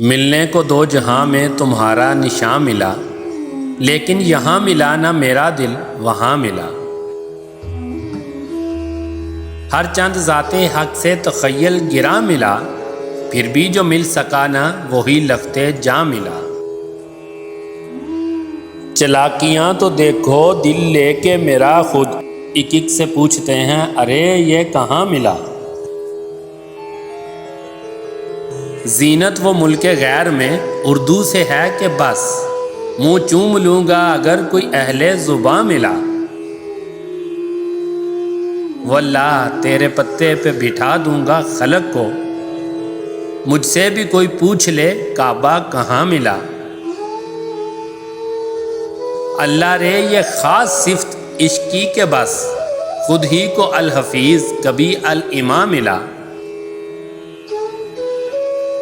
ملنے کو دو جہاں میں تمہارا نشاں ملا، لیکن یہاں ملا نہ میرا دل وہاں ملا۔ ہر چند ذات حق سے تخیل گراں ملا، پھر بھی جو مل سکا نہ وہی لفظ جاں ملا۔ چلاکیاں تو دیکھو دل لے کے میرا خود، ایک ایک سے پوچھتے ہیں ارے یہ کہاں ملا۔ زینت وہ ملک غیر میں اردو سے ہے کہ بس، منہ چوم لوں گا اگر کوئی اہل زباں ملا۔ واللہ تیرے پتے پہ بٹھا دوں گا خلق کو، مجھ سے بھی کوئی پوچھ لے کعبہ کہاں ملا۔ اللہ رے یہ خاص صفت عشق کی کہ بس، خود ہی کو الحفیظ کبھی الاماں ملا۔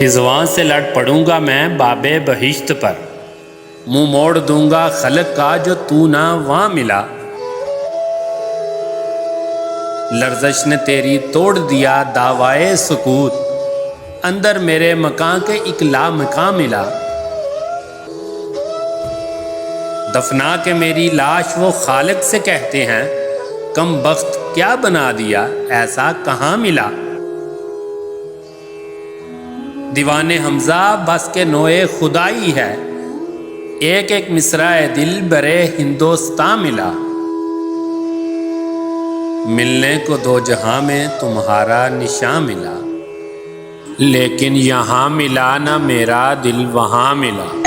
رضوان سے لڑ پڑوں گا میں باب بہشت پر، منہ موڑ دوں گا خلق کا جو تو نہ وہاں ملا۔ لرزش نے تیری توڑ دیا دعوائے سکوت، اندر میرے مکان کے ایک لامکاں ملا۔ دفنا کے میری لاش وہ خالق سے کہتے ہیں کم بخت کیا بنا دیا ایسا کہاں ملا۔ دیوان حمزہ بس کے نوئے خدائی ہے، ایک ایک مصرع دل برے ہندوستاں ملا۔ ملنے کو دو جہاں میں تمہارا نشاں ملا، لیکن یہاں ملا نہ میرا دل وہاں ملا۔